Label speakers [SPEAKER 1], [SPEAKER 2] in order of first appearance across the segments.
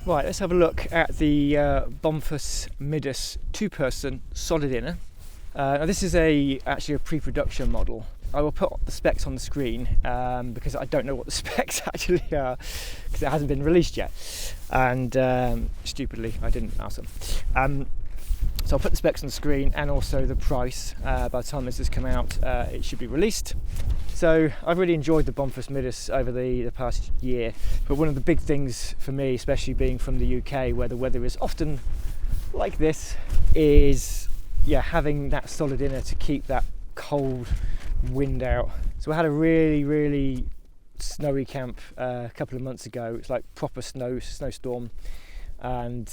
[SPEAKER 1] Right, let's have a look at the Bomfus Midus 2-person solid inner. Now this is actually a pre-production model. I will put the specs on the screen because I don't know what the specs actually are because it hasn't been released yet, and stupidly I didn't ask them. So I'll put the specs on the screen and also the price. By the time this has come out, it should be released. So I've really enjoyed the Bomfus Midus over the past year, but one of the big things for me, especially being from the UK where the weather is often like this, is having that solid inner to keep that cold wind out. So I had a really snowy camp a couple of months ago. It's like proper snowstorm, and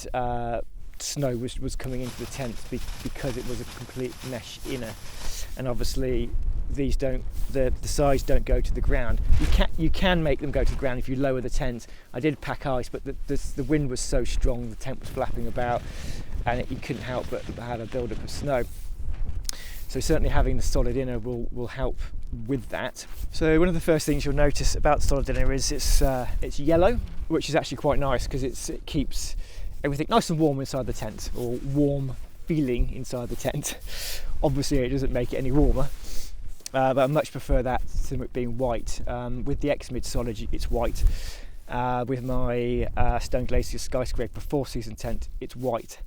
[SPEAKER 1] snow was coming into the tent because it was a complete mesh inner, and obviously these the sides don't go to the ground. You can make them go to the ground if you lower the tent. I did pack ice, but the wind was so strong, the tent was flapping about, and you couldn't help but have a build-up of snow. So certainly having the solid inner will help with that. So one of the first things you'll notice about the solid inner is it's yellow, which is actually quite nice because it keeps everything nice and warm inside the tent, or warm feeling inside the tent. Obviously it doesn't make it any warmer, but I much prefer that to it being white. With the X-Mid Solid it's white. With my Stone Glacier Skyscraper 4-season tent it's white.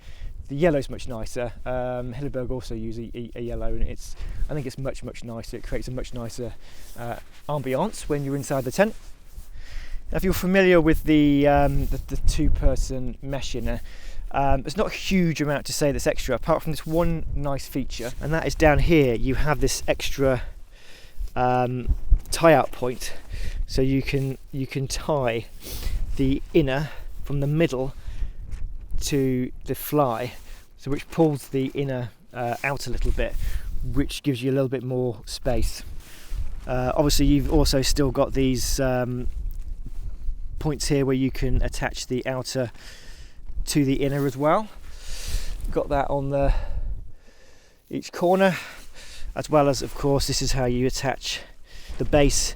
[SPEAKER 1] The yellow is much nicer. Hilleberg also use a yellow, and I think it's much nicer. It creates a much nicer ambiance when you're inside the tent. Now, if you're familiar with the 2-person mesh inner, there's not a huge amount to say that's extra, apart from this one nice feature, and that is down here you have this extra tie-out point, so you can tie the inner from the middle to the fly, so which pulls the inner out a little bit, which gives you a little bit more space. Obviously you've also still got these points here where you can attach the outer to the inner as well. Got that on each corner, as well as, of course, this is how you attach the base,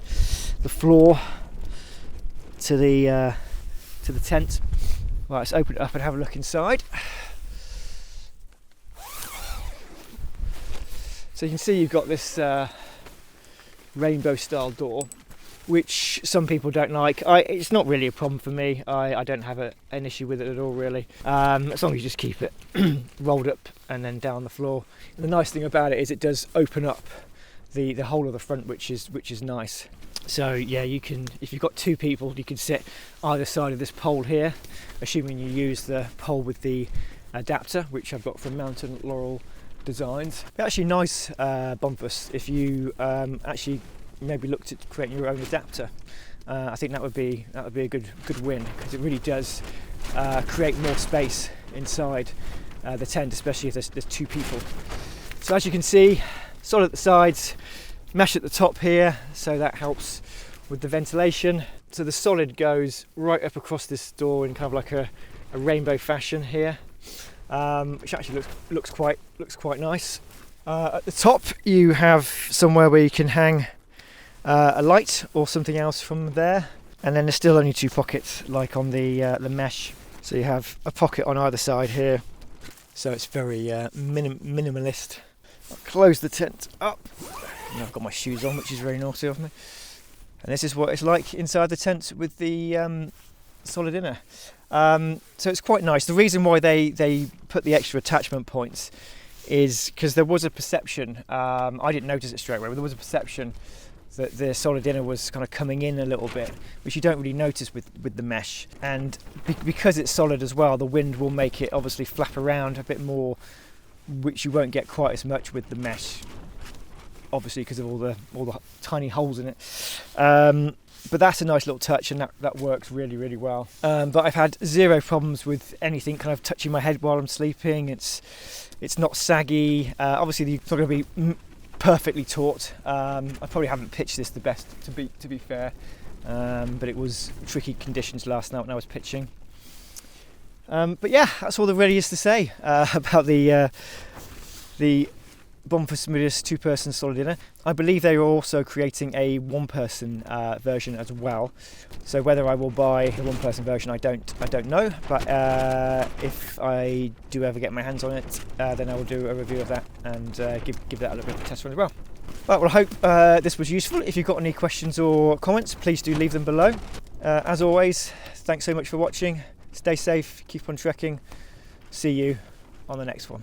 [SPEAKER 1] the floor to the tent. Right, let's open it up and have a look inside. So you can see you've got this rainbow style door, which some people don't like. It's not really a problem for me. I don't have an issue with it at all, really, as long as you just keep it rolled up and then down the floor. And the nice thing about it is it does open up the whole of the front, which is nice. So yeah, you can, if you've got 2 people, you can sit either side of this pole here, assuming you use the pole with the adapter, which I've got from Mountain Laurel Designs. They're actually nice Bomfus if you actually maybe looked at creating your own adapter. I think that would be a good win, because it really does create more space inside the tent, especially if there's 2 people. So as you can see, solid at the sides, mesh at the top here, so that helps with the ventilation. So the solid goes right up across this door in kind of like a rainbow fashion here, which actually looks quite nice. At the top you have somewhere where you can hang a light or something else from there, and then there's still only 2 pockets like on the mesh. So you have a pocket on either side here, so it's very minimalist. I'll close the tent up. And I've got my shoes on, which is very naughty of me. And this is what it's like inside the tent with the solid inner. So it's quite nice. The reason why they put the extra attachment points is because there was a perception, I didn't notice it straight away, but there was a perception that the solid inner was kind of coming in a little bit, which you don't really notice with the mesh. And because it's solid as well, the wind will make it obviously flap around a bit more, which you won't get quite as much with the mesh, obviously because of all the tiny holes in it. But that's a nice little touch, and that works really well. But I've had 0 problems with anything kind of touching my head while I'm sleeping. It's not saggy. Obviously it's not going to be perfectly taut. I probably haven't pitched this the best, to be fair, but it was tricky conditions last night when I was pitching. But yeah, that's all there really is to say about the Bombus Smidius 2-person solid dinner. I believe they are also creating a 1-person version as well. So whether I will buy the 1-person version, I don't know. But if I do ever get my hands on it, then I will do a review of that and give that a little bit of a test run as well. Right, well, I hope this was useful. If you've got any questions or comments, please do leave them below. As always, thanks so much for watching. Stay safe, keep on trekking. See you on the next one.